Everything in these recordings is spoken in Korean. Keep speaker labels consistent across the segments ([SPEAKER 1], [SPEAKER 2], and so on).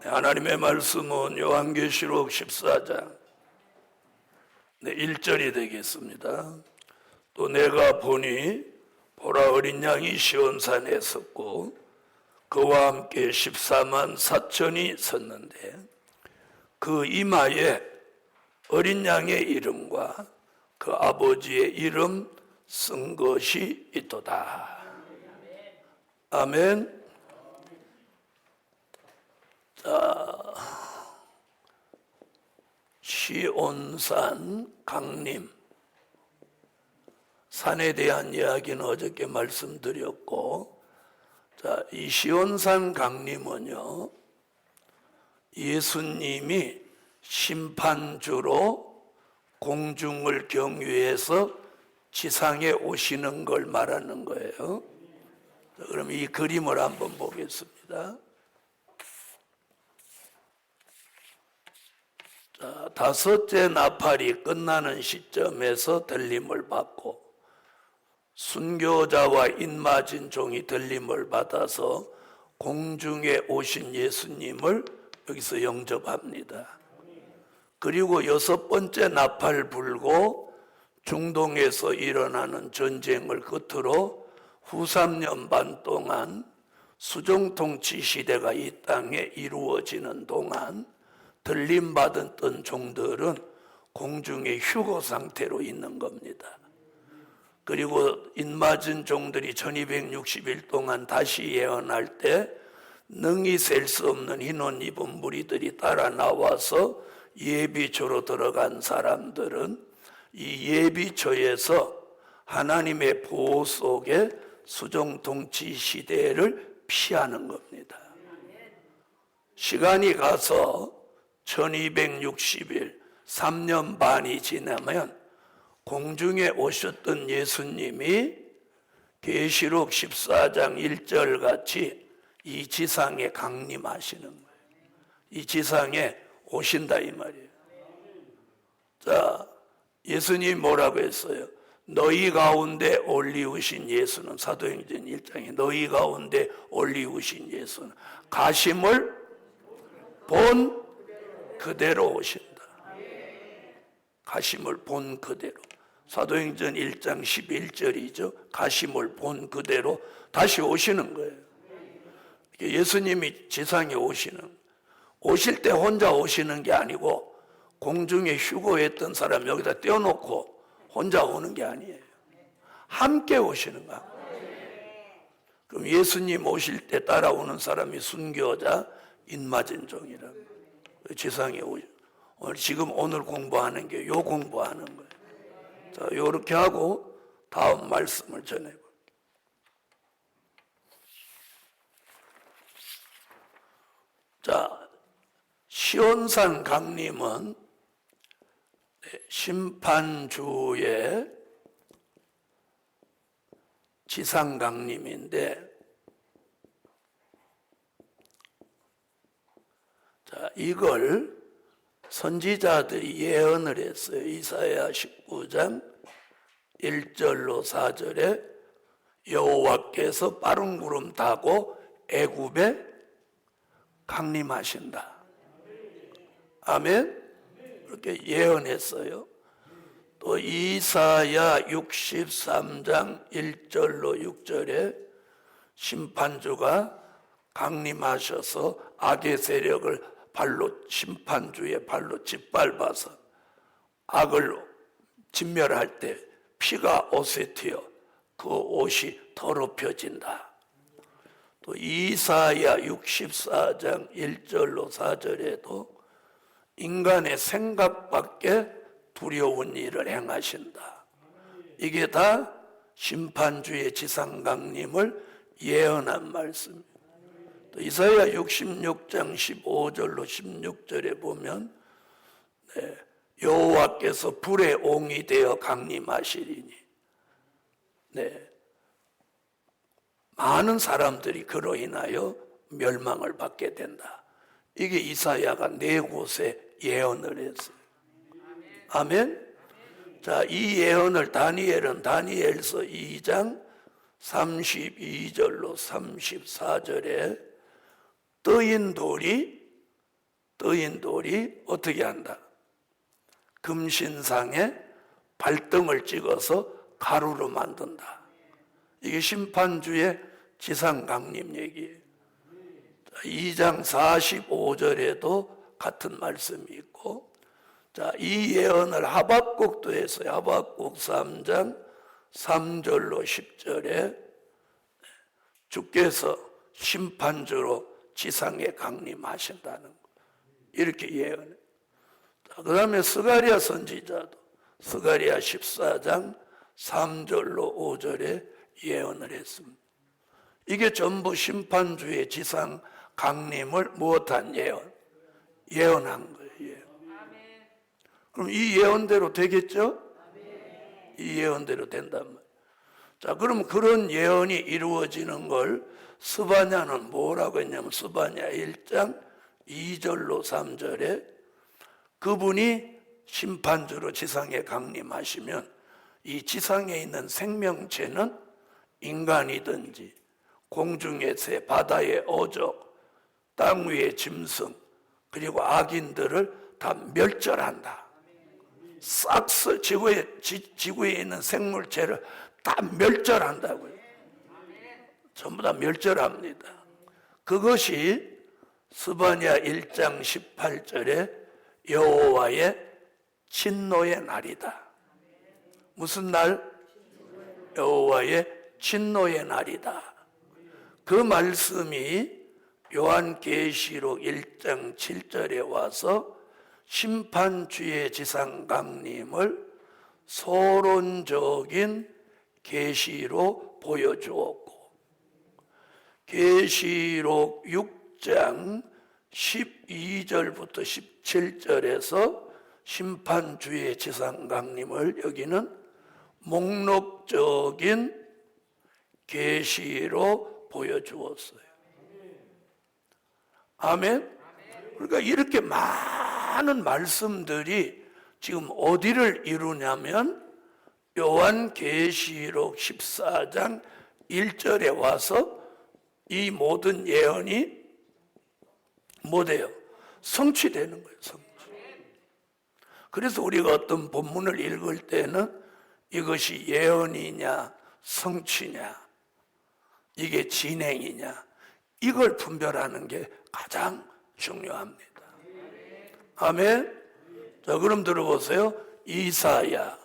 [SPEAKER 1] 하나님의 말씀은 요한계시록 14장 1절이 되겠습니다. 또 내가 보니 보라 어린 양이 시온산에 섰고 그와 함께 14만 4천이 섰는데 그 이마에 어린 양의 이름과 그 아버지의 이름 쓴 것이 있도다. 아멘. 자, 시온산 강림 산에 대한 이야기는 어저께 말씀드렸고, 자, 이 시온산 강림은요, 예수님이 심판주로 공중을 경유해서 지상에 오시는 걸 말하는 거예요. 자, 그럼 이 그림을 한번 보겠습니다. 자, 다섯째 나팔이 끝나는 시점에서 들림을 받고 순교자와 인맞은 종이 들림을 받아서 공중에 오신 예수님을 여기서 영접합니다. 그리고 여섯 번째 나팔 불고 중동에서 일어나는 전쟁을 끝으로 후 3년 반 동안 수정통치 시대가 이 땅에 이루어지는 동안 들림받았던 종들은 공중의 휴거 상태로 있는 겁니다. 그리고 인맞은 종들이 1260일 동안 다시 예언할 때 능히 셀 수 없는 흰옷 입은 무리들이 따라 나와서 예비초로 들어간 사람들은 이 예비초에서 하나님의 보호 속에 수정통치 시대를 피하는 겁니다. 시간이 가서 1260일 3년 반이 지나면 공중에 오셨던 예수님이 계시록 14장 1절 같이 이 지상에 강림하시는 거예요. 이 지상에 오신다 이 말이에요. 자, 예수님이 뭐라고 했어요? 너희 가운데 올리우신 예수는, 사도행전 1장에 너희 가운데 올리우신 예수는 가심을 본 그대로 오신다. 가심을 본 그대로. 사도행전 1장 11절이죠. 가심을 본 그대로 다시 오시는 거예요. 예수님이 지상에 오실 때 혼자 오시는 게 아니고 공중에 휴거했던 사람 여기다 떼어놓고 혼자 오는 게 아니에요. 함께 오시는 거야. 그럼 예수님 오실 때 따라오는 사람이 순교자, 인맞은 종이라고. 지상에 오죠. 오늘 공부하는 게 요 공부하는 거예요. 자, 요렇게 하고 다음 말씀을 전해볼게요. 자, 시온산 강림은 심판주의 지상 강림인데, 자, 이걸 선지자들이 예언을 했어요. 이사야 19장 1절로 4절에 여호와께서 빠른 구름 타고 애굽에 강림하신다. 아멘. 그렇게 예언했어요. 또 이사야 63장 1절로 6절에 심판주가 강림하셔서 악의 세력을 심판주의 발로 짓밟아서 악을 진멸할 때 피가 옷에 튀어 그 옷이 더럽혀진다. 또 이사야 64장 1절로 4절에도 인간의 생각밖에 두려운 일을 행하신다. 이게 다 심판주의 지상강림을 예언한 말씀입니다. 또 이사야 66장 15절로 16절에 보면 여호와께서 불의 옹이 되어 강림하시리니, 많은 사람들이 그로 인하여 멸망을 받게 된다. 이게 이사야가 네 곳에 예언을 했어요. 아멘. 자, 이 예언을 다니엘은 다니엘서 2장 32절로 34절에 떠인 돌이 떠인 돌이 어떻게 한다? 금신상에 발등을 찍어서 가루로 만든다. 이게 심판주의 지상강림 얘기예요. 2장 45절에도 같은 말씀이 있고, 자, 이 예언을 하박국도 했어요. 하박국 3장 3절로 10절에 주께서 심판주로 지상에 강림하신다는 거, 이렇게 예언해. 그 다음에 스가랴 선지자도 스가랴 14장 3절로 5절에 예언을 했습니다. 이게 전부 심판주의 지상 강림을 무엇한 예언? 예언한 거예요. 예언. 그럼 이 예언대로 되겠죠? 이 예언대로 된단 말이에요. 자, 그럼 그런 예언이 이루어지는 걸 스바냐는 뭐라고 했냐면, 스바냐 1장 2절로 3절에 그분이 심판주로 지상에 강림하시면 이 지상에 있는 생명체는 인간이든지 공중의 새, 바다의 어족, 땅 위의 짐승, 그리고 악인들을 다 멸절한다. 싹 지구에 있는 생물체를 다 멸절한다고요. 전부 다 멸절합니다. 그것이 스바냐 1장 18절에 여호와의 진노의 날이다. 무슨 날? 여호와의 진노의 날이다. 그 말씀이 요한계시록 1장 7절에 와서 심판주의 지상 강림을 서론적인 계시로 보여주었고, 계시록 6장 12절부터 17절에서 심판주의 지상 강림을 여기는 목록적인 계시로 보여주었어요. 아멘. 그러니까 이렇게 많은 말씀들이 지금 어디를 이루냐면 요한계시록 14장 1절에 와서 이 모든 예언이 뭐돼요? 성취되는 거예요. 성취. 그래서 우리가 어떤 본문을 읽을 때는 이것이 예언이냐 성취냐, 이게 진행이냐, 이걸 분별하는 게 가장 중요합니다. 아멘. 자, 그럼 들어보세요. 이사야,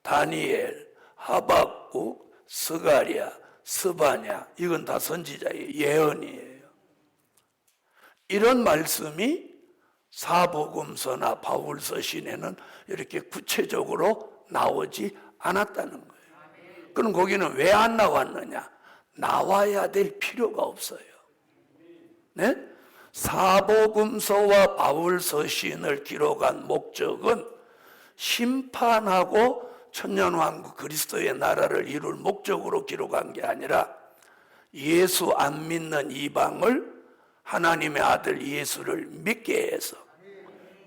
[SPEAKER 1] 다니엘, 하박국, 스가랴, 스바냐, 이건 다 선지자의 예언이에요. 이런 말씀이 사복음서나 바울서 시내는 이렇게 구체적으로 나오지 않았다는 거예요. 그럼 거기는 왜 안 나왔느냐? 나와야 될 필요가 없어요. 네? 사복음서와 바울서 시인을 기록한 목적은 심판하고 천년왕국 그리스도의 나라를 이룰 목적으로 기록한 게 아니라 예수 안 믿는 이방을 하나님의 아들 예수를 믿게 해서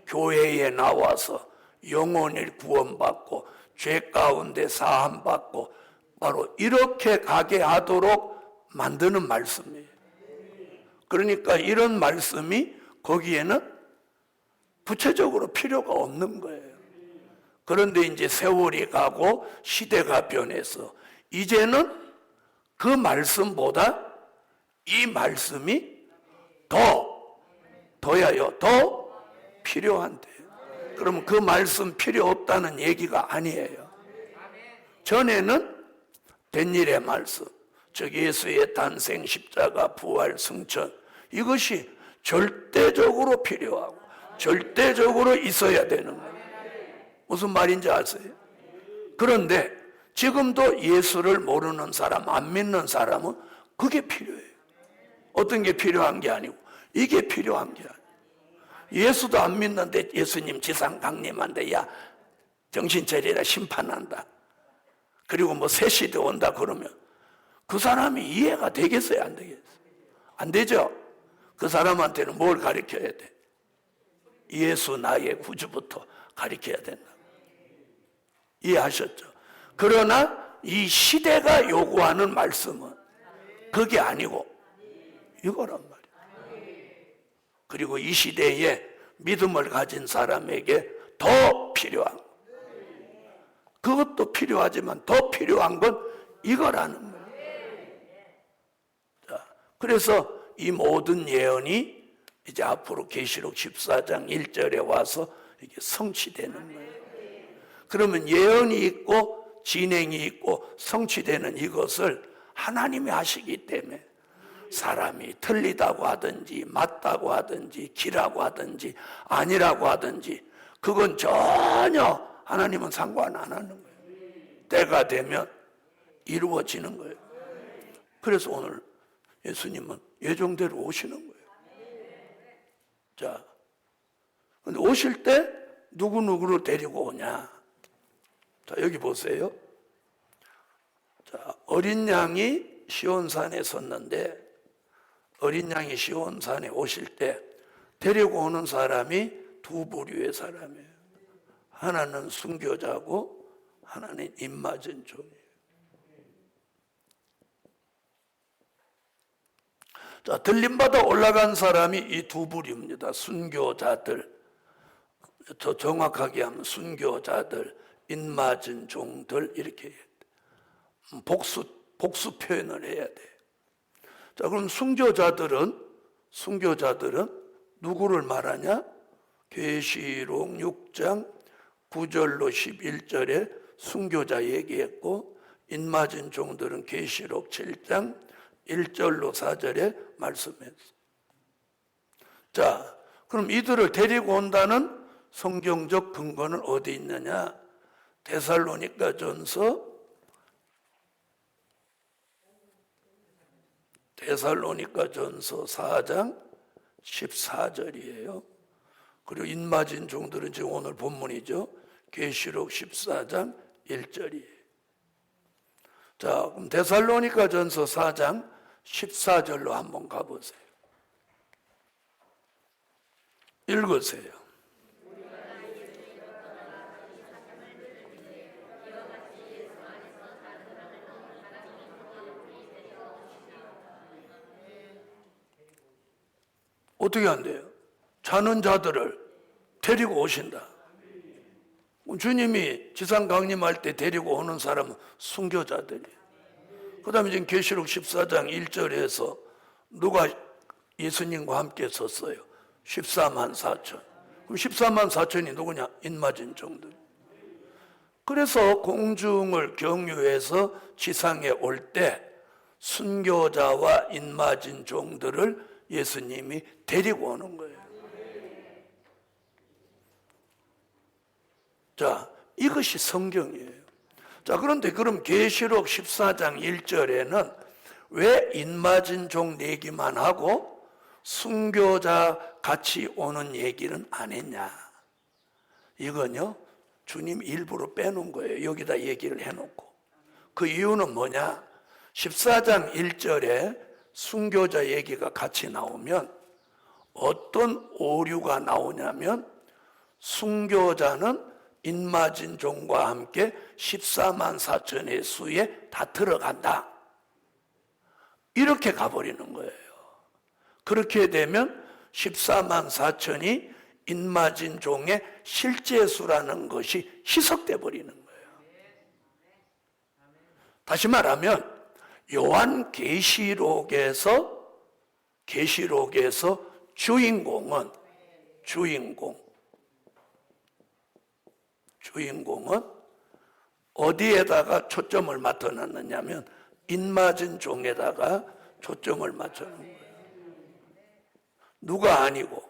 [SPEAKER 1] 교회에 나와서 영혼을 구원받고 죄 가운데 사함받고 바로 이렇게 가게 하도록 만드는 말씀이에요. 그러니까 이런 말씀이 거기에는 구체적으로 필요가 없는 거예요. 그런데 이제 세월이 가고 시대가 변해서 이제는 그 말씀보다 이 말씀이 더 필요한데요. 그러면 그 말씀 필요 없다는 얘기가 아니에요. 전에는 된 일의 말씀, 즉 예수의 탄생, 십자가, 부활, 승천, 이것이 절대적으로 필요하고 절대적으로 있어야 되는 거예요. 무슨 말인지 아세요? 그런데 지금도 예수를 모르는 사람, 안 믿는 사람은 그게 필요해요. 어떤 게 필요한 게 아니고 이게 필요한 게 아니에요. 예수도 안 믿는데 예수님 지상 강림한데 야 정신 차리라 심판한다. 그리고 뭐 새 시대 온다 그러면 그 사람이 이해가 되겠어요? 안 되겠어요? 안 되죠? 그 사람한테는 뭘 가르쳐야 돼? 예수 나의 구주부터 가르쳐야 된다. 이해하셨죠? 그러나 이 시대가 요구하는 말씀은 그게 아니고 이거란 말이에요. 그리고 이 시대에 믿음을 가진 사람에게 더 필요한, 그것도 필요하지만 더 필요한 건 이거라는 거예요. 자, 그래서 이 모든 예언이 이제 앞으로 계시록 14장 1절에 와서 이게 성취되는 거예요. 그러면 예언이 있고 진행이 있고 성취되는 이것을 하나님이 하시기 때문에 사람이 틀리다고 하든지 맞다고 하든지 기라고 하든지 아니라고 하든지 그건 전혀 하나님은 상관 안 하는 거예요. 때가 되면 이루어지는 거예요. 그래서 오늘 예수님은 예정대로 오시는 거예요. 자, 근데 오실 때 누구누구를 데리고 오냐? 자, 여기 보세요. 자, 어린 양이 시온산에 섰는데 어린 양이 시온산에 오실 때 데리고 오는 사람이 두 부류의 사람이에요. 하나는 순교자고 하나는 입맞은 종이에요. 자, 들림받아 올라간 사람이 이 두 부류입니다. 순교자들, 더 정확하게 하면 순교자들, 입맞은 종들, 이렇게 복수 표현을 해야 돼. 자, 그럼 순교자들은 누구를 말하냐? 계시록 6장 9절로 11절에 순교자 얘기했고, 입맞은 종들은 계시록 7장 1절로 4절에 말씀했어. 자, 그럼 이들을 데리고 온다는 성경적 근거는 어디 있느냐? 데살로니가전서 4장 14절이에요. 그리고 입맞은 종들은 지금 오늘 본문이죠. 계시록 14장 1절이에요. 자, 그럼 데살로니가전서 4장 14절로 한번 가보세요. 읽으세요. 어떻게 한대요? 자는 자들을 데리고 오신다. 주님이 지상 강림할 때 데리고 오는 사람은 순교자들이에요. 그 다음에 지금 계시록 14장 1절에서 누가 예수님과 함께 섰어요? 14만 4천. 그럼 14만 4천이 누구냐? 입맞은 종들. 그래서 공중을 경유해서 지상에 올 때 순교자와 입맞은 종들을 예수님이 데리고 오는 거예요. 자, 이것이 성경이에요. 자, 그런데 그럼 계시록 14장 1절에는 왜 입맞은 종 얘기만 하고 순교자 같이 오는 얘기는 안 했냐? 이건요, 주님 일부러 빼놓은 거예요. 여기다 얘기를 해놓고. 그 이유는 뭐냐? 14장 1절에 순교자 얘기가 같이 나오면 어떤 오류가 나오냐면 순교자는 입맞은 종과 함께 14만 4천의 수에 다 들어간다. 이렇게 가버리는 거예요. 그렇게 되면 14만 4천이 입맞은 종의 실제 수라는 것이 희석돼 버리는 거예요. 다시 말하면 요한 계시록에서 주인공은 어디에다가 초점을 맞춰놨느냐면 입맞은 종에다가 초점을 맞춰놓은 거예요. 누가 아니고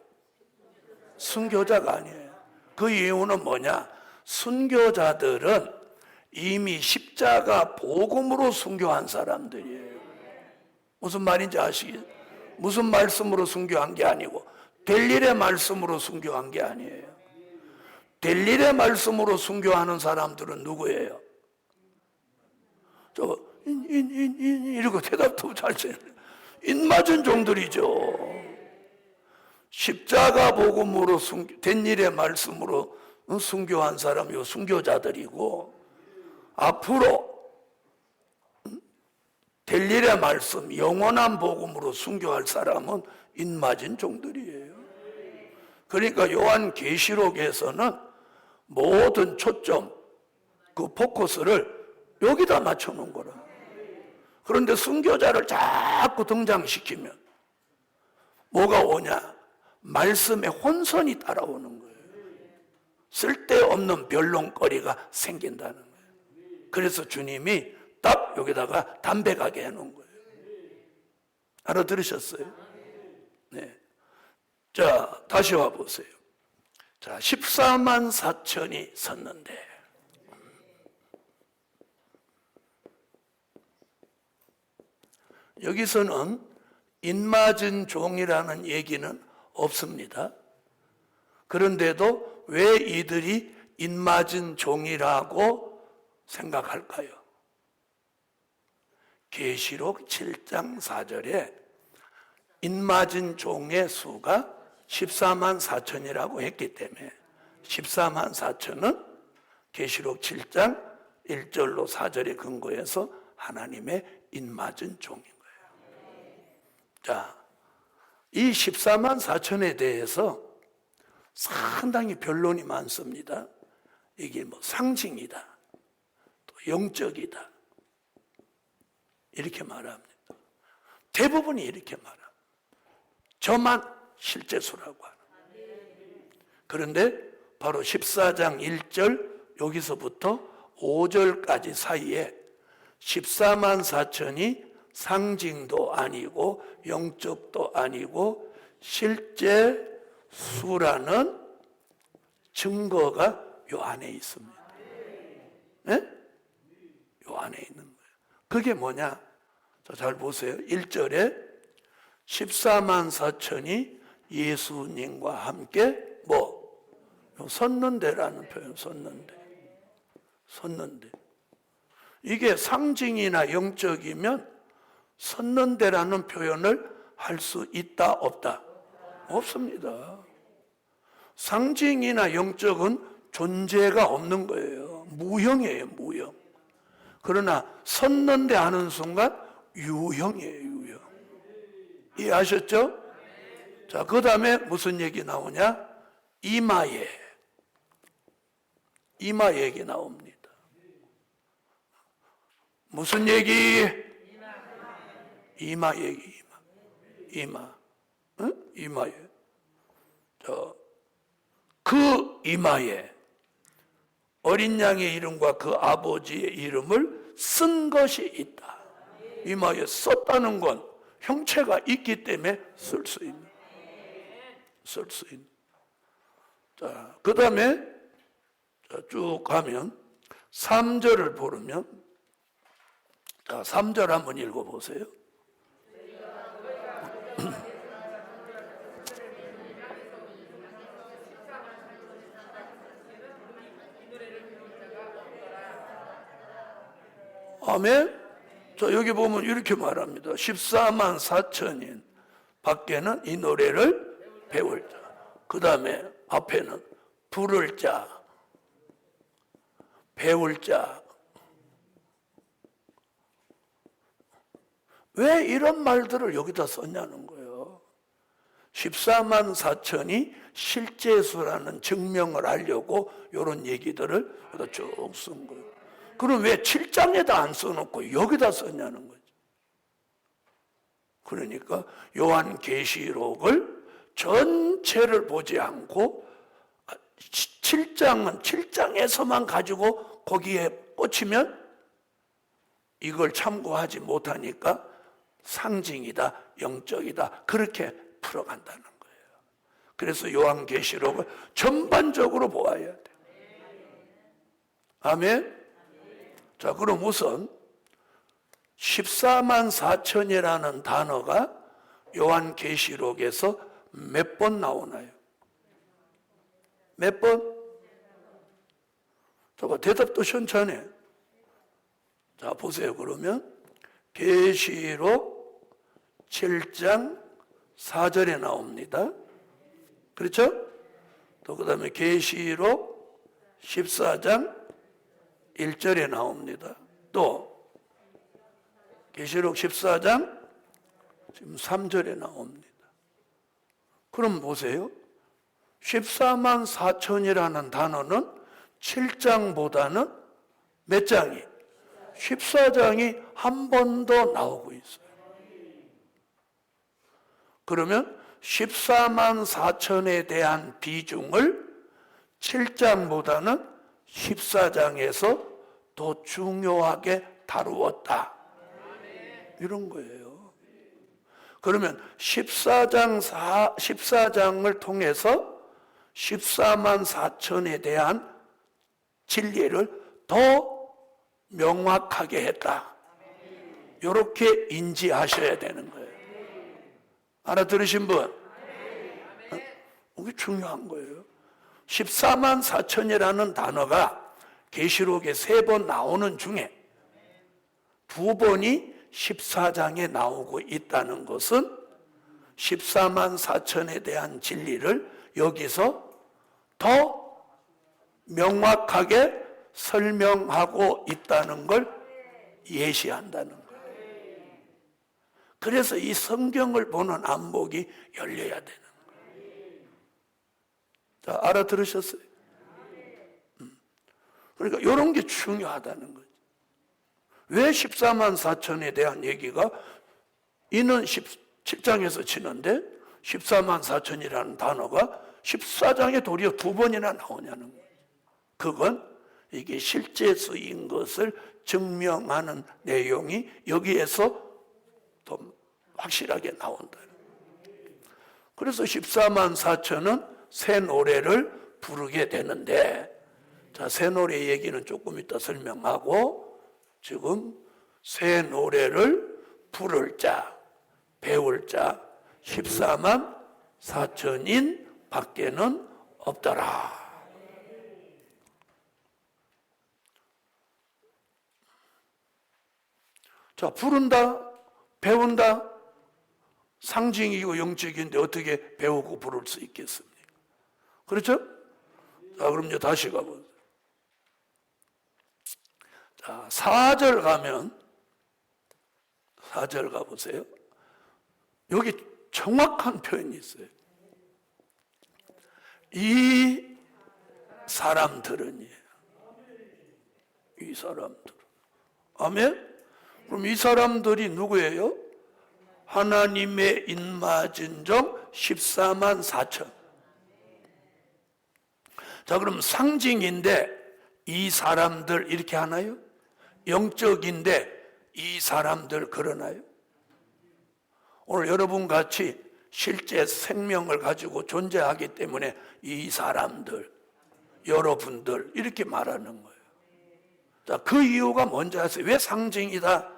[SPEAKER 1] 순교자가 아니에요. 그 이유는 뭐냐? 순교자들은 이미 십자가 복음으로 순교한 사람들이에요. 무슨 말인지 아시겠어요? 무슨 말씀으로 순교한 게 아니고 될 일의 말씀으로 순교한 게 아니에요. 될 일의 말씀으로 순교하는 사람들은 누구예요? 이러고 대답도 잘 써요. 입맞은 종들이죠. 십자가 복음으로 된 일의 말씀으로 순교한 사람이 순교자들이고, 앞으로 될 일의 말씀, 영원한 복음으로 순교할 사람은 입맞은 종들이에요. 그러니까 요한계시록에서는 모든 초점, 그 포커스를 여기다 맞춰놓은 거라. 그런데 순교자를 자꾸 등장시키면 뭐가 오냐? 말씀의 혼선이 따라오는 거예요. 쓸데없는 변론거리가 생긴다는 거예요. 그래서 주님이 딱 여기다가 담백하게 해놓은 거예요. 알아들으셨어요? 네. 자, 다시 와보세요. 자, 14만 4천이 섰는데, 여기서는 인맞은 종이라는 얘기는 없습니다. 그런데도 왜 이들이 인맞은 종이라고 생각할까요? 계시록 7장 4절에 인맞은 종의 수가 14만 4천이라고 했기 때문에 14만 4천은 계시록 7장 1절로 4절에 근거해서 하나님의 인맞은 종인 거예요. 자, 이 14만 4천에 대해서 상당히 변론이 많습니다. 이게 뭐 상징이다, 또 영적이다, 이렇게 말합니다. 대부분이 이렇게 말합니다. 저만 실제 수라고 하는. 그런데 바로 14장 1절 여기서부터 5절까지 사이에 14만 4천이 상징도 아니고 영적도 아니고 실제 수라는 증거가 요 안에 있습니다. 네? 요 안에 있는 거예요. 그게 뭐냐? 자, 잘 보세요. 1절에 14만 4천이 예수님과 함께 섰는데라는 표현, 섰는데. 이게 상징이나 영적이면 섰는데라는 표현을 할 수 있다, 없다? 없습니다. 상징이나 영적은 존재가 없는 거예요. 무형이에요, 무형. 그러나 섰는데 하는 순간 유형이에요, 유형. 이해하셨죠? 자, 그 다음에 무슨 얘기 나오냐? 이마 얘기 나옵니다. 무슨 얘기? 이마 얘기, 이마. 응? 이마에. 그 이마에 어린 양의 이름과 그 아버지의 이름을 쓴 것이 있다. 이마에 썼다는 건 형체가 있기 때문에 쓸 수 있는. 자, 그 다음에 쭉 가면 3절을 보면, 자, 3절 한번 읽어보세요. 아멘. 자, 여기 보면 이렇게 말합니다. 14만 4천인 밖에는 이 노래를 배울 자, 그 다음에 앞에는 부를 자, 배울 자. 왜 이런 말들을 여기다 썼냐는 거예요. 14만 4천이 실제 수라는 증명을 하려고 이런 얘기들을 여기다 쭉 쓴 거예요. 그럼 왜 7장에다 안 써놓고 여기다 썼냐는 거죠. 그러니까 요한계시록을 전체를 보지 않고 7장은 7장에서만 가지고 거기에 꽂히면 이걸 참고하지 못하니까 상징이다, 영적이다, 그렇게 풀어간다는 거예요. 그래서 요한계시록을 전반적으로 보아야 돼. 아멘. 자, 그럼 우선 14만 4천이라는 단어가 요한계시록에서 몇 번 나오나요? 몇 번? 저거 대답도 천천히. 자, 보세요. 그러면 계시록 7장 4절에 나옵니다. 그렇죠? 또 그 다음에 계시록 14장 1절에 나옵니다. 또 계시록 14장 지금 3절에 나옵니다. 그럼 보세요. 14만 4천이라는 단어는 7장보다는 몇 장이? 14장이 한 번 더 나오고 있어요. 그러면 14만 4천에 대한 비중을 7장보다는 14장에서 더 중요하게 다루었다. 이런 거예요. 그러면 14장을 통해서 14만 4천에 대한 진리를 더 명확하게 했다. 이렇게 인지하셔야 되는 거예요. 알아들으신 분? 이게 중요한 거예요. 14만 4천이라는 단어가 계시록에 3번 나오는 중에 2번이 14장에 나오고 있다는 것은 14만 4천에 대한 진리를 여기서 더 명확하게 설명하고 있다는 걸 예시한다는 거예요. 그래서 이 성경을 보는 안목이 열려야 되는 거예요. 자, 알아들으셨어요? 그러니까 이런 게 중요하다는 거죠. 왜 14만 4천에 대한 얘기가 이는 17장에서 치는데 14만 4천이라는 단어가 14장에 도리어 2번이나 나오냐는 거예요. 그건 이게 실제 쓰인 것을 증명하는 내용이 여기에서 더 확실하게 나온다. 그래서 14만 4천은 새 노래를 부르게 되는데, 자, 새 노래 얘기는 조금 이따 설명하고, 지금 새 노래를 부를 자, 배울 자 14만 4천인 밖에는 없더라. 자, 부른다, 배운다, 상징이고 영적인데 어떻게 배우고 부를 수 있겠습니까? 그렇죠? 자, 그럼 이제 다시 가보세요. 자, 4절 가면, 4절 가보세요. 여기 정확한 표현이 있어요. 이 사람들은이에요. 이 사람들. 아멘? 그럼 이 사람들이 누구예요? 하나님의 인맞은 종 14만 4천. 자, 그럼 상징인데 이 사람들 이렇게 하나요? 영적인데 이 사람들 그러나요? 오늘 여러분 같이 실제 생명을 가지고 존재하기 때문에 이 사람들, 여러분들 이렇게 말하는 거예요. 자, 그 이유가 뭔지 아세요? 왜 상징이다,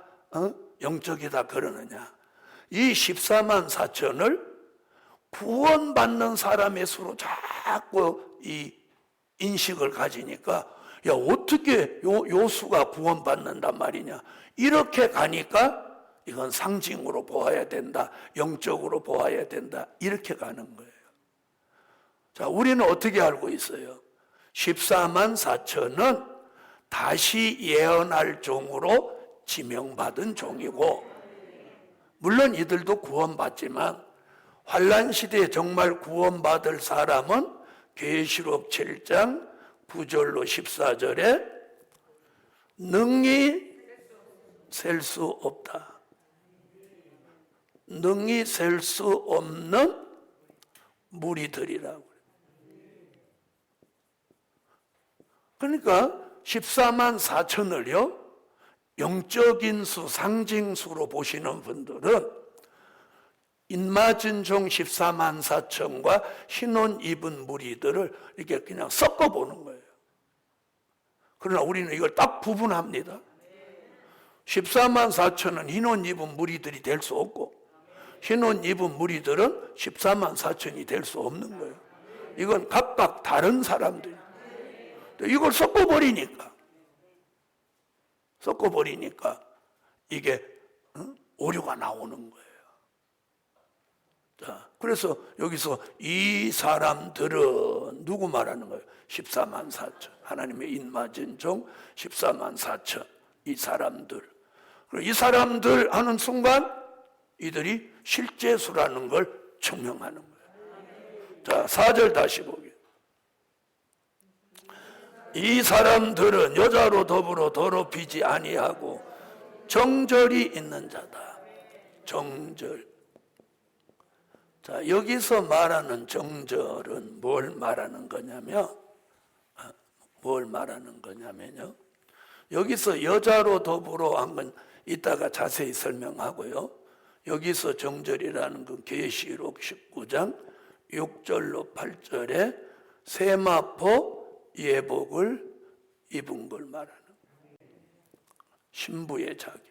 [SPEAKER 1] 영적이다 그러느냐? 이 14만 4천을 구원받는 사람의 수로 자꾸 이 인식을 가지니까, 야, 어떻게 요 수가 구원받는단 말이냐? 이렇게 가니까 이건 상징으로 보아야 된다, 영적으로 보아야 된다, 이렇게 가는 거예요. 자, 우리는 어떻게 알고 있어요? 14만 4천은 다시 예언할 종으로 지명받은 종이고, 물론 이들도 구원받지만 환란 시대에 정말 구원받을 사람은 계시록 7장 9절로 14절에 능히 셀 수 없다. 능히 셀 수 없는 무리들이라고. 그러니까 14만 4천을요, 영적인 수, 상징수로 보시는 분들은 인맞은 종 14만 4천과 흰옷 입은 무리들을 이렇게 그냥 섞어보는 거예요. 그러나 우리는 이걸 딱 구분합니다. 14만 4천은 흰옷 입은 무리들이 될 수 없고, 흰옷 입은 무리들은 14만 4천이 될 수 없는 거예요. 이건 각각 다른 사람들. 이걸 섞어버리니까 이게 오류가 나오는 거예요. 자, 그래서 여기서 이 사람들은 누구 말하는 거예요? 14만 4천. 하나님의 인맞은 종 14만 4천. 이 사람들. 이 사람들 하는 순간 이들이 실제 수라는 걸 증명하는 거예요. 자, 4절 다시 보게. 이 사람들은 여자로 더불어 더럽히지 아니하고 정절이 있는 자다. 정절. 자, 여기서 말하는 정절은 뭘 말하는 거냐면, 여기서 여자로 더불어 한 건 이따가 자세히 설명하고요. 여기서 정절이라는 건 계시록 19장 6절로 8절에 세마포 예복을 입은 걸 말하는 거예요. 신부의 자격.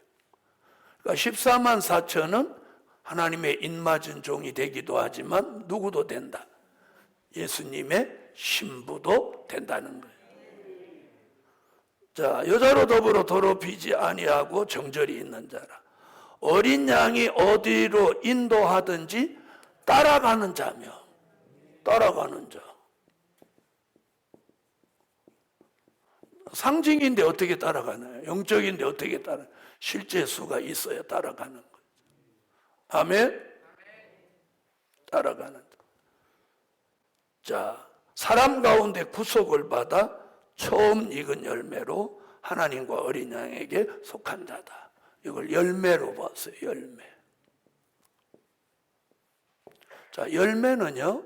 [SPEAKER 1] 그러니까 14만 4천은 하나님의 인맞은 종이 되기도 하지만 누구도 된다. 예수님의 신부도 된다는 거예요. 자, 여자로 더불어 더럽히지 아니하고 정절이 있는 자라. 어린 양이 어디로 인도하든지 따라가는 자며, 따라가는 자. 상징인데 어떻게 따라가나요? 영적인데 어떻게 따라? 실제 수가 있어야 따라가는 거죠. 아멘? 따라가는 자. 자, 사람 가운데 구속을 받아 처음 익은 열매로 하나님과 어린 양에게 속한 자다. 이걸 열매로 봤어요. 열매. 자, 열매는요,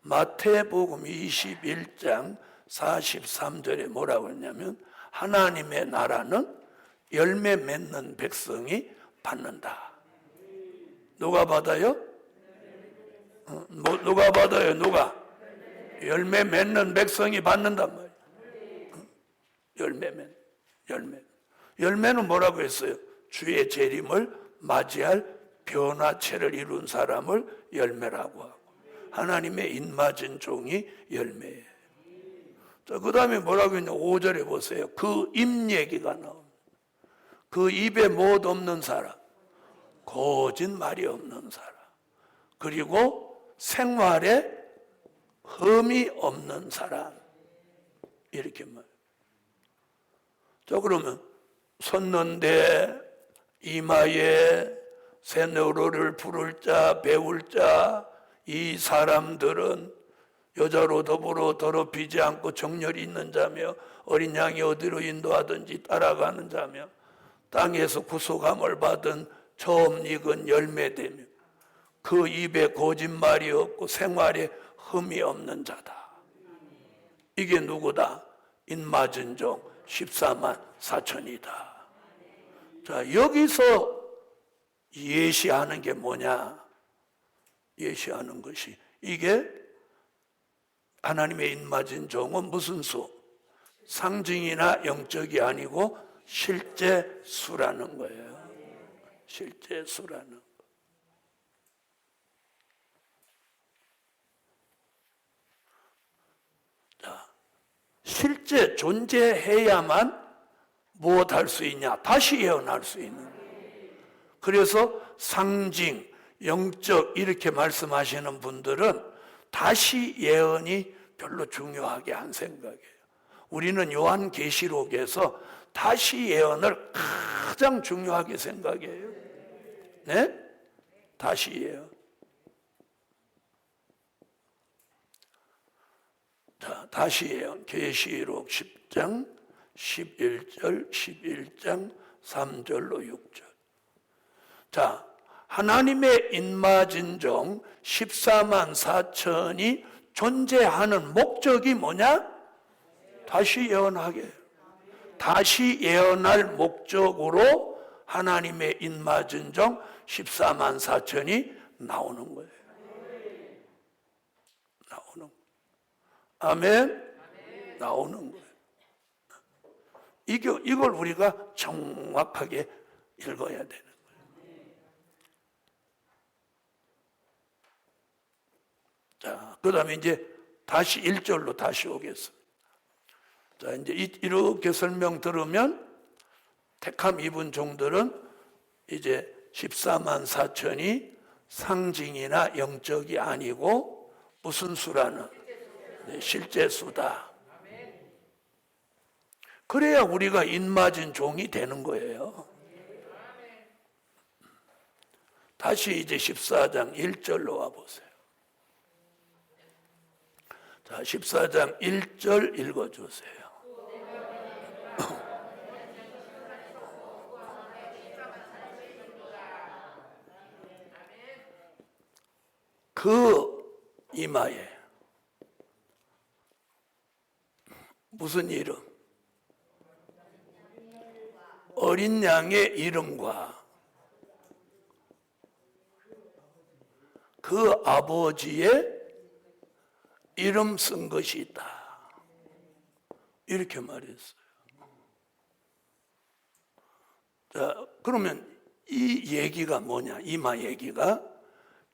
[SPEAKER 1] 마태복음 21장 43절에 뭐라고 했냐면, 하나님의 나라는 열매 맺는 백성이 받는다. 누가 받아요? 누가 받아요? 누가? 열매 맺는 백성이 받는단 말이에요. 열매는 뭐라고 했어요? 주의 재림을 맞이할 변화체를 이룬 사람을 열매라고 하고, 하나님의 인맞은 종이 열매예요. 자, 그 다음에 뭐라고 했냐? 5절에 보세요. 그 입 얘기가 나옵니다. 그 입에 못 없는 사람, 거짓말이 없는 사람, 그리고 생활에 흠이 없는 사람, 이렇게 말해요. 자, 그러면 섰는데 이마에 새노래를 부를 자, 배울 자, 이 사람들은 여자로 더불어 더럽히지 않고 정열이 있는 자며 어린 양이 어디로 인도하든지 따라가는 자며 땅에서 구속함을 받은 처음 익은 열매되며 그 입에 거짓말이 없고 생활에 흠이 없는 자다. 이게 누구다? 인맞은 종 14만 4천이다. 자, 여기서 예시하는 게 뭐냐? 예시하는 것이, 이게 하나님의 인맞은 종은 무슨 수? 상징이나 영적이 아니고 실제 수라는 거예요. 실제 수라는 거. 자, 실제 존재해야만 무엇할 수 있냐? 다시 예언할 수 있는 거예요. 그래서 상징, 영적 이렇게 말씀하시는 분들은 다시 예언이 별로 중요하게 안 생각해요. 우리는 요한계시록에서 다시 예언을 가장 중요하게 생각해요. 네? 다시 예언. 자, 다시 예언. 계시록 10장 11절, 11장 3절로 6절. 자, 하나님의 인맞은 종 14만 4천이 존재하는 목적이 뭐냐? 다시 예언하게. 다시 예언할 목적으로 하나님의 인맞은 종 14만 4천이 나오는 거예요. 나오는 거예요. 아멘? 나오는 거예요. 이걸 우리가 정확하게 읽어야 되는 거예요. 자, 그 다음에 이제 다시 1절로 다시 오겠습니다. 자, 이제 이렇게 설명 들으면 택함 입은 종들은 이제 14만 4천이 상징이나 영적이 아니고 무슨 수라는? 네, 실제 수다. 그래야 우리가 인맞은 종이 되는 거예요. 다시 이제 14장 1절로 와보세요. 자, 14장 1절 읽어주세요. 그 이마에 무슨 이름? 어린 양의 이름과 그 아버지의 이름 쓴 것이 있다. 이렇게 말했어요. 자, 그러면 이 얘기가 뭐냐? 이마 얘기가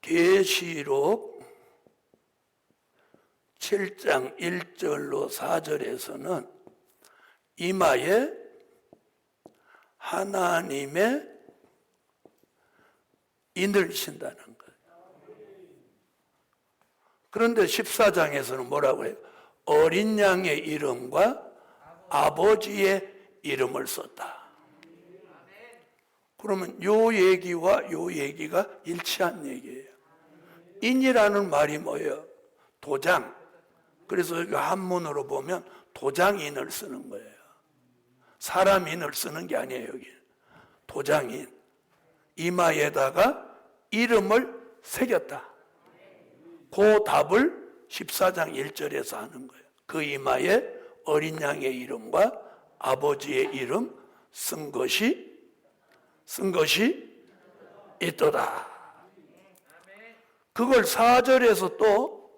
[SPEAKER 1] 계시록 7장 1절로 4절에서는 이마에 하나님의 인을 신다는 거예요. 그런데 14장에서는 뭐라고 해요? 어린 양의 이름과 아버지의 이름을 썼다. 그러면 요 얘기와 요 얘기가 일치한 얘기예요. 인이라는 말이 뭐예요? 도장. 그래서 여기 한문으로 보면 도장인을 쓰는 거예요. 사람인을 쓰는 게 아니에요. 여기 도장인. 이마에다가 이름을 새겼다. 그 답을 14장 1절에서 하는 거예요. 그 이마에 어린 양의 이름과 아버지의 이름 쓴 것이 있도다. 그걸 4절에서 또,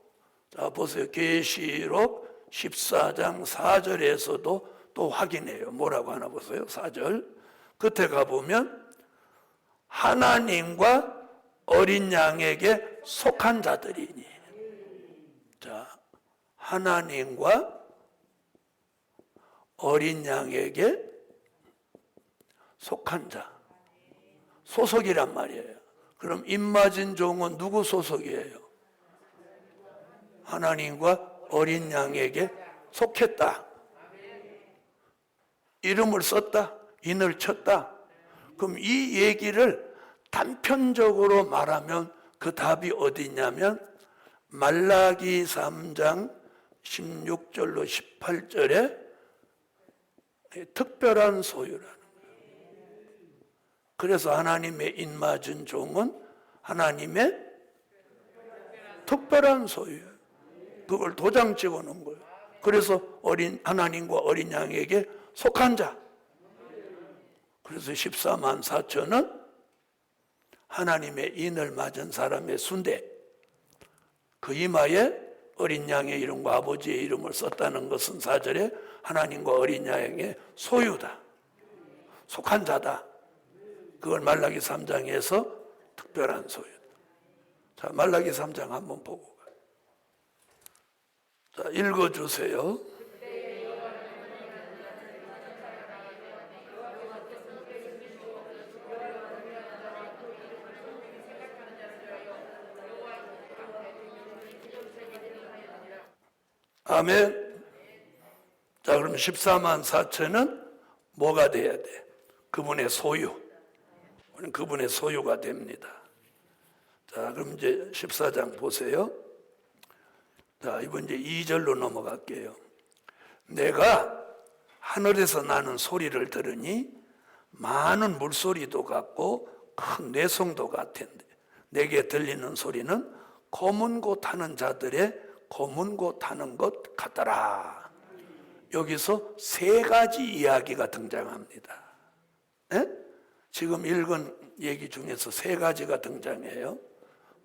[SPEAKER 1] 자, 보세요. 계시록 14장 4절에서도 또 확인해요. 뭐라고 하나 보세요. 4절. 끝에 가보면, 하나님과 어린 양에게 속한 자들이니. 자, 하나님과 어린 양에게 속한 자. 소속이란 말이에요. 그럼 입맞은 종은 누구 소속이에요? 하나님과 어린 양에게 속했다. 이름을 썼다. 인을 쳤다. 그럼 이 얘기를 단편적으로 말하면 그 답이 어디 있냐면 말라기 3장 16절로 18절에 특별한 소유라는. 그래서 하나님의 인맞은 종은 하나님의 특별한 소유예요. 그걸 도장 찍어 놓은 거예요. 그래서 하나님과 어린 양에게 속한 자. 그래서 14만 4천은 하나님의 인을 맞은 사람의 순대. 그 이마에 어린 양의 이름과 아버지의 이름을 썼다는 것은 4절에 하나님과 어린 양의 소유다. 속한 자다. 그걸 말라기 3장에서 특별한 소유다. 자, 말라기 3장 한번 보고 가요. 자, 읽어주세요. 아멘. 자, 그럼 14만 4천은 뭐가 돼야 돼? 그분의 소유. 그분의 소유가 됩니다. 자, 그럼 이제 14장 보세요. 자, 이번 이제 2절로 넘어갈게요. 내가 하늘에서 나는 소리를 들으니 많은 물소리도 같고 큰 뇌성도 같은데 내게 들리는 소리는 검은 고 타는 자들의 검은 고 타는 것 같더라. 여기서 세 가지 이야기가 등장합니다. 네? 지금 읽은 얘기 중에서 세 가지가 등장해요.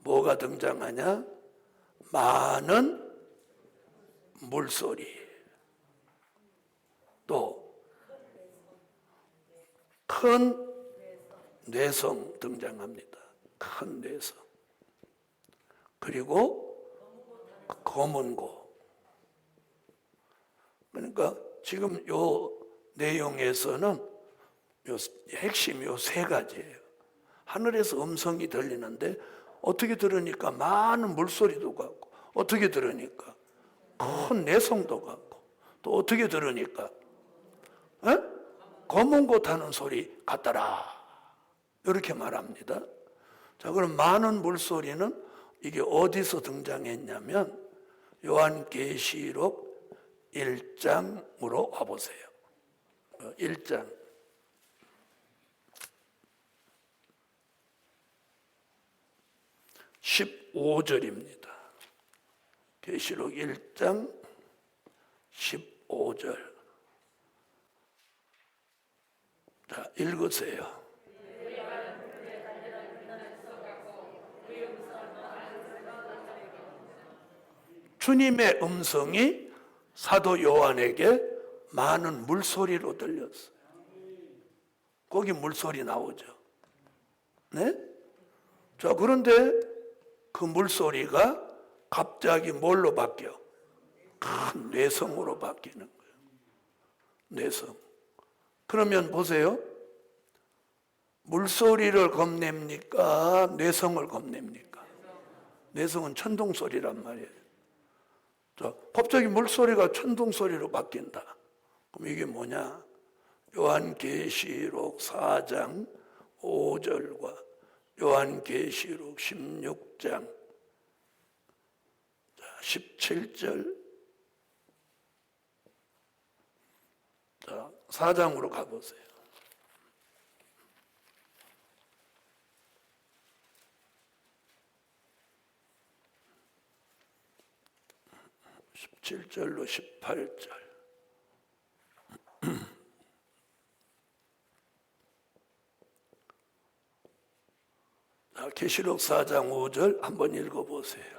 [SPEAKER 1] 뭐가 등장하냐? 많은 물소리, 또 큰 뇌성 등장합니다. 큰 뇌성. 그리고 검은 고. 그러니까 지금 요 내용에서는 요 핵심이 요 세 가지예요. 하늘에서 음성이 들리는데 어떻게 들으니까 많은 물소리도 같고, 어떻게 들으니까 큰 내성도 같고, 또 어떻게 들으니까 검은 고 타는 소리 같더라. 이렇게 말합니다. 자, 그럼 많은 물소리는 이게 어디서 등장했냐면 요한계시록 1장으로 와보세요. 1장 15절입니다. 계시록 1장 15절. 자, 읽으세요. 주님의 음성이 사도 요한에게 많은 물소리로 들렸어요. 거기 물소리 나오죠. 네? 자, 그런데 그 물소리가 갑자기 뭘로 바뀌어? 큰 뇌성으로 바뀌는 거예요. 뇌성. 그러면 보세요. 물소리를 겁냅니까? 뇌성을 겁냅니까? 뇌성은 천둥소리란 말이에요. 자, 갑자기 물소리가 천둥소리로 바뀐다. 그럼 이게 뭐냐? 요한계시록 4장 5절과 요한계시록 16장 17절. 자, 4장으로 가보세요. 17절로 18절. 자, 계시록 4장 5절 한번 읽어보세요.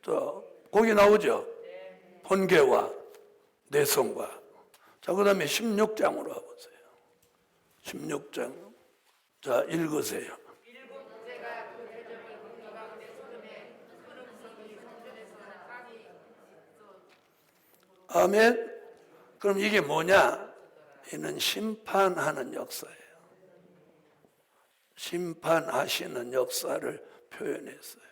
[SPEAKER 1] 자, 거기 나오죠. 번개와 내성과. 자, 그 다음에 16장으로 와보세요. 16장. 자, 읽으세요. 아멘. 그럼 이게 뭐냐? 이는 심판하는 역사예요. 심판하시는 역사를 표현했어요.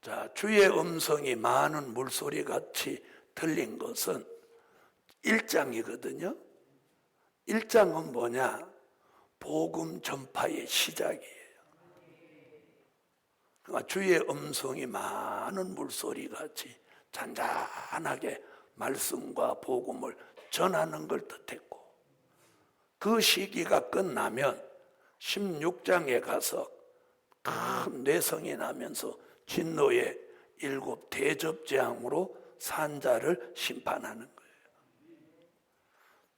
[SPEAKER 1] 자, 주의 음성이 많은 물소리 같이 들린 것은 1장이거든요. 1장은 뭐냐? 복음 전파의 시작이에요. 그러니까 주의 음성이 많은 물소리 같이 잔잔하게 말씀과 복음을 전하는 걸 뜻했고, 그 시기가 끝나면 16장에 가서 큰 뇌성이 나면서 진노의 7 대접재앙으로 산자를 심판하는 거예요.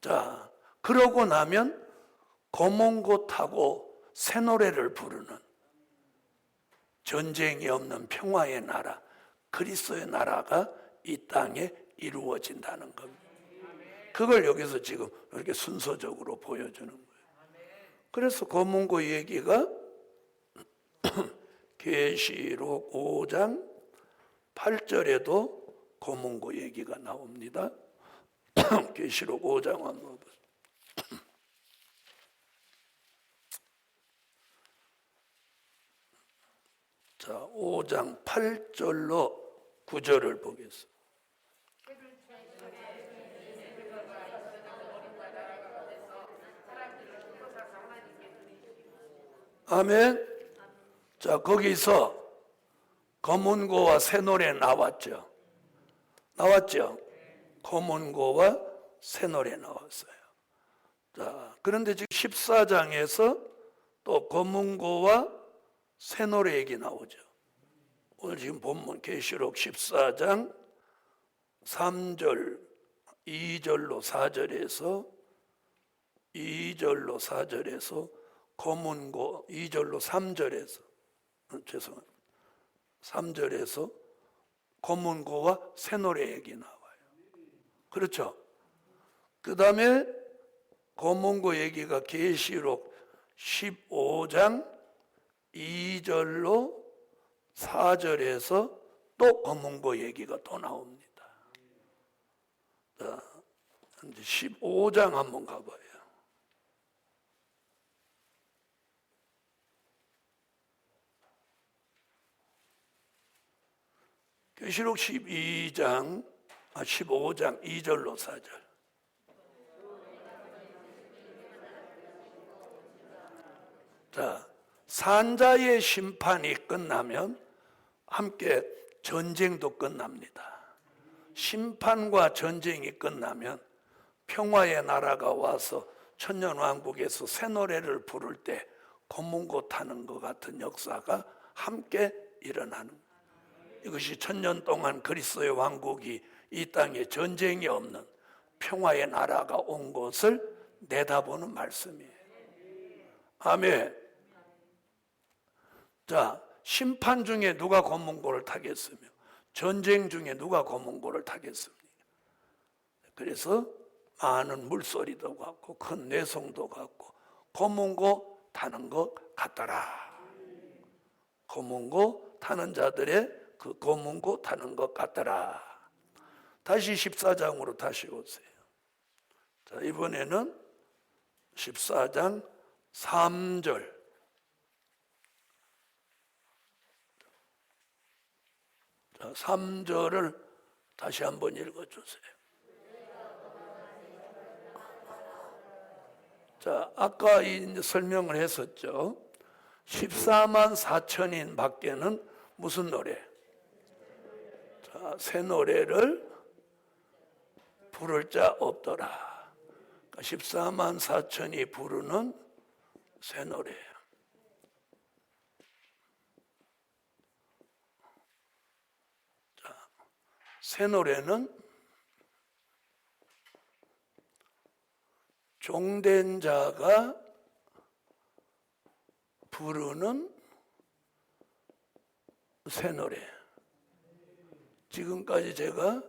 [SPEAKER 1] 자, 그러고 나면 검은 고 타고 새 노래를 부르는 전쟁이 없는 평화의 나라, 그리스도의 나라가 이 땅에 이루어진다는 겁니다. 그걸 여기서 지금 이렇게 순서적으로 보여주는 거예요. 그래서 검은고 얘기가 계시록 5장 8절에도 검은고 얘기가 나옵니다. 계시록 5장 한번 보세요. 자, 5장 8절로 9절을 보겠습니다. 아멘. 자, 거기서 검은고와 새노래 나왔죠. 나왔죠. 검은고와 새노래 나왔어요. 자, 그런데 지금 14장에서 또 검은고와 새노래 얘기 나오죠. 오늘 지금 본문 계시록 14장 3절, 2절로 4절에서 2절로 4절에서 검은고 2절로 3절에서 죄송합니다. 3절에서 검은고와 새노래 얘기 나와요. 그렇죠? 그 다음에 검은고 얘기가 계시록 15장 2절로 4절에서 또 검은고 얘기가 또 나옵니다. 자, 이제 15장 한번 가봐요. 계시록 15장 2절로 4절. 자, 산자의 심판이 끝나면 함께 전쟁도 끝납니다. 심판과 전쟁이 끝나면 평화의 나라가 와서 천년왕국에서 새 노래를 부를 때 검은고 타는 것 같은 역사가 함께 일어나는 거예요. 이것이 천년 동안 그리스도의 왕국이 이 땅에 전쟁이 없는 평화의 나라가 온 것을 내다보는 말씀이에요. 아멘. 자, 심판 중에 누가 검은고를 타겠으며 전쟁 중에 누가 검은고를 타겠습니까? 그래서 많은 물소리도 같고 큰 뇌성도 같고 검은고 타는 것 같더라. 검은고 타는 자들의 그 검은고 타는 것 같더라. 다시 14장으로 다시 오세요. 자, 이번에는 14장 3절. 3절을 다시 한번 읽어주세요. 자, 아까 이 설명을 했었죠. 14만 4천인 밖에는 무슨 노래? 자, 새 노래를 부를 자 없더라. 14만 4천이 부르는 새 노래. 자, 새 노래는 종된 자가 부르는 새 노래. 지금까지 제가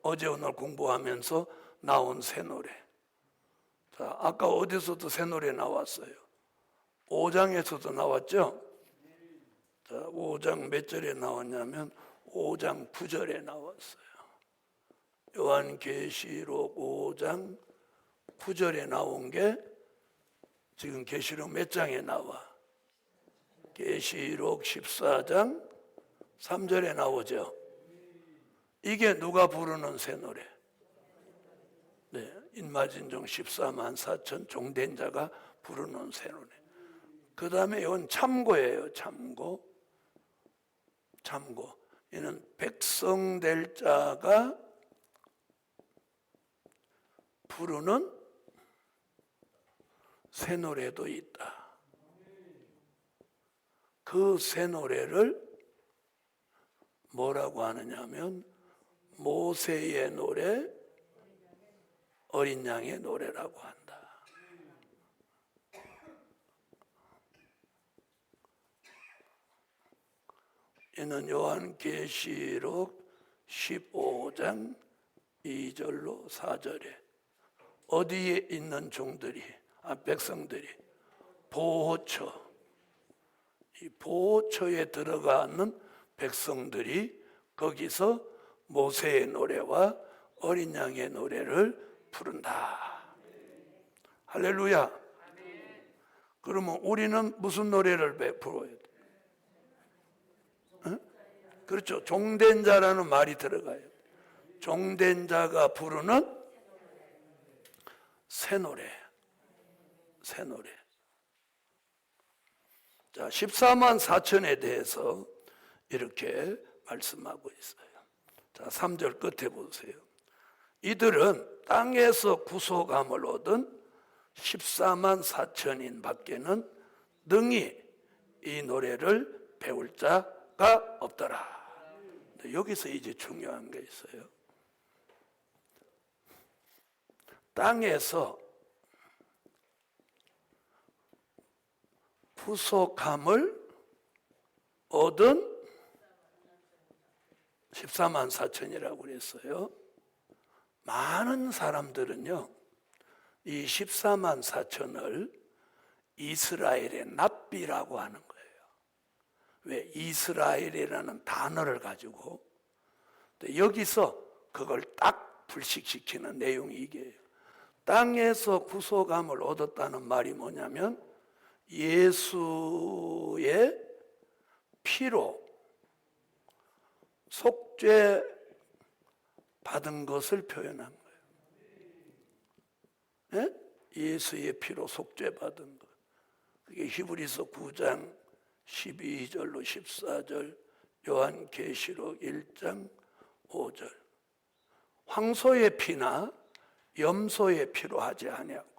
[SPEAKER 1] 어제 오늘 공부하면서 나온 새 노래. 자, 아까 어디서도 새 노래 나왔어요. 5장에서도 나왔죠. 자, 5장 몇 절에 나왔냐면 5장 9절에 나왔어요. 요한계시록 5장 9절에 나온 게 지금 계시록 몇 장에 나와? 계시록 14장 3절에 나오죠. 이게 누가 부르는 새 노래? 네, 인마진종 14만 4천 종된 자가 부르는 새 노래. 그 다음에 이건 참고예요. 참고. 이는 백성 될 자가 부르는 새 노래도 있다. 그 새 노래를 뭐라고 하느냐면 모세의 노래, 어린 양의 노래라고 한다. 이는 요한계시록 15장 2절로 4절에 어디에 있는 종들이, 백성들이 보호처, 이 보호처에 들어가는 백성들이 거기서 모세의 노래와 어린 양의 노래를 부른다. 할렐루야. 그러면 우리는 무슨 노래를 부르어야 돼? 그렇죠. 종된 자라는 말이 들어가요. 종된 자가 부르는 새 노래. 자, 14만 4천에 대해서 이렇게 말씀하고 있어요. 자, 3절 끝에 보세요. 이들은 땅에서 구속함을 얻은 14만 4천인 밖에는 능히 이 노래를 배울 자가 없더라. 여기서 이제 중요한 게 있어요. 땅에서 구속함을 얻은 14만 4천이라고 그랬어요. 많은 사람들은요, 이 14만 4천을 이스라엘의 납비라고 하는 거예요. 왜? 이스라엘이라는 단어를 가지고 여기서 그걸 딱 불식시키는 내용이 이게요. 땅에서 구속함을 얻었다는 말이 뭐냐면 예수의 피로 속죄 받은 것을 표현한 거예요. 예? 예수의 피로 속죄 받은 것. 그게 히브리서 9장 12절로 14절, 요한계시록 1장 5절. 황소의 피나 염소의 피로 하지 아니하고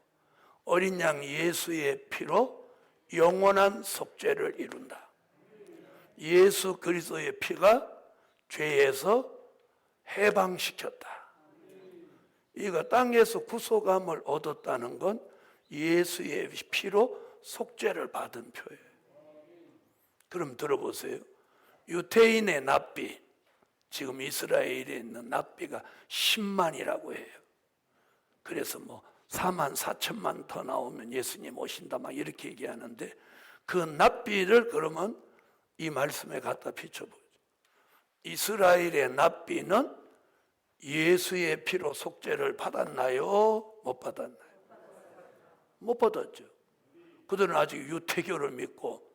[SPEAKER 1] 어린 양 예수의 피로 영원한 속죄를 이룬다. 예수 그리스도의 피가 죄에서 해방시켰다. 이거 땅에서 구속함을 얻었다는 건 예수의 피로 속죄를 받은 표예요. 그럼 들어보세요. 유태인의 납비, 지금 이스라엘에 있는 납비가 10만이라고 해요. 그래서 뭐 4만 4천만 더 나오면 예수님 오신다 막 이렇게 얘기하는데, 그 납비를 그러면 이 말씀에 갖다 비춰보죠. 이스라엘의 납비는 예수의 피로 속죄를 받았나요? 못 받았나요? 못 받았죠. 그들은 아직 유태교를 믿고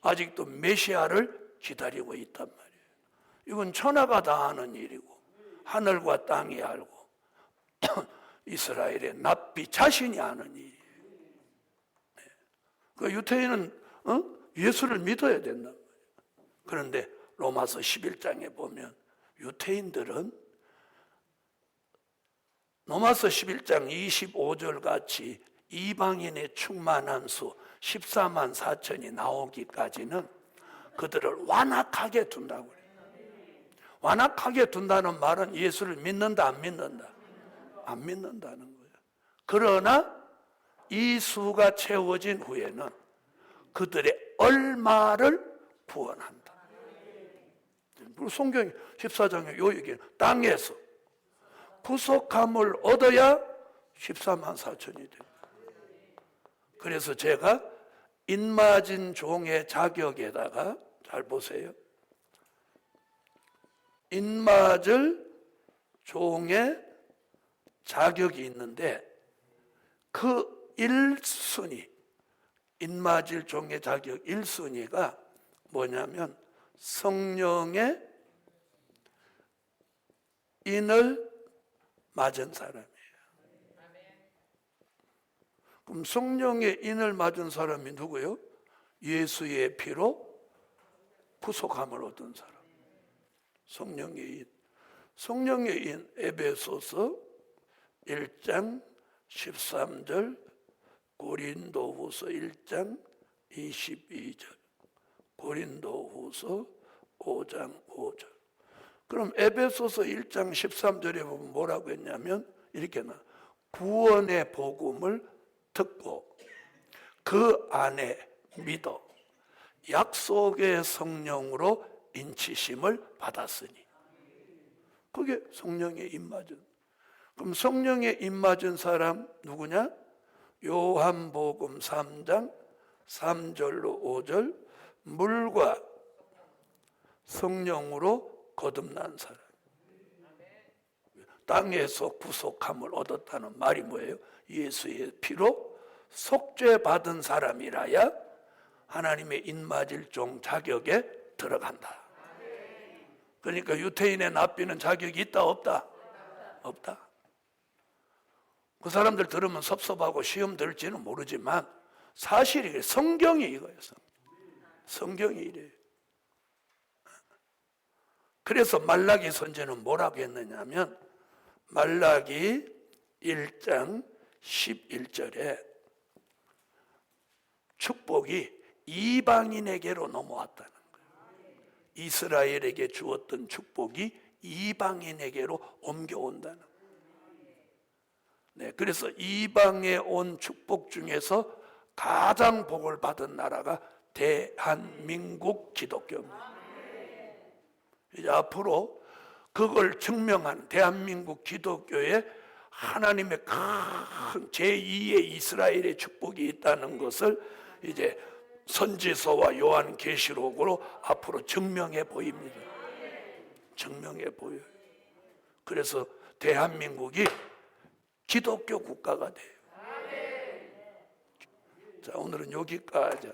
[SPEAKER 1] 아직도 메시아를 기다리고 있단 말이에요. 이건 천하가 다 아는 일이고 하늘과 땅이 알고 이스라엘의 납비 자신이 아는 일이에요. 네. 그 유태인은 예수를 믿어야 된단 말이에요. 그런데 로마서 11장에 보면 유태인들은 로마서 11장 25절 같이 이방인의 충만한 수 14만 4천이 나오기까지는 그들을 완악하게 둔다고 그래요. 완악하게 둔다는 말은 예수를 믿는다 안 믿는다? 안 믿는다는 거예요. 그러나 이 수가 채워진 후에는 그들의 얼마를 구원한다. 성경 14장에 요 얘기는 땅에서 구속함을 얻어야 14만 4천이 됩니다. 그래서 제가 인맞은 종의 자격에다가 잘 보세요. 인맞을 종의 자격이 있는데 그 1순위, 인맞을 종의 자격 1순위가 뭐냐면 성령의 인을 맞은 사람이에요. 그럼 성령의 인을 맞은 사람이 누구예요? 예수의 피로 구속함을 얻은 사람. 성령의 인. 성령의 인, 에베소서 1장 13절, 고린도후서 1장 22절, 고린도후서 5장 5절. 그럼 에베소서 1장 13절에 보면 뭐라고 했냐면 이렇게 나 구원의 복음을 듣고 그 안에 믿어 약속의 성령으로 인치심을 받았으니. 그게 성령의 입맞은. 그럼 성령의 입맞은 사람 누구냐? 요한복음 3장 3절로 5절, 물과 성령으로 거듭난 사람. 땅에서 구속함을 얻었다는 말이 뭐예요? 예수의 피로 속죄받은 사람이라야 하나님의 인맞을 종 자격에 들어간다. 그러니까 유태인의 납비는 자격이 있다 없다? 없다. 그 사람들 들으면 섭섭하고 시험 들지는 모르지만 사실이 성경이 이거예요. 성경이 이래요. 그래서 말라기 선지는 뭐라고 했느냐면 말라기 1장 11절에 축복이 이방인에게로 넘어왔다는 거예요. 이스라엘에게 주었던 축복이 이방인에게로 옮겨온다는 거예요. 네, 그래서 이방에 온 축복 중에서 가장 복을 받은 나라가 대한민국 기독교입니다. 이제 앞으로 그걸 증명한 대한민국 기독교에 하나님의 큰 제2의 이스라엘의 축복이 있다는 것을 이제 선지서와 요한계시록으로 앞으로 증명해 보입니다. 증명해 보여요. 그래서 대한민국이 기독교 국가가 돼요. 자, 오늘은 여기까지.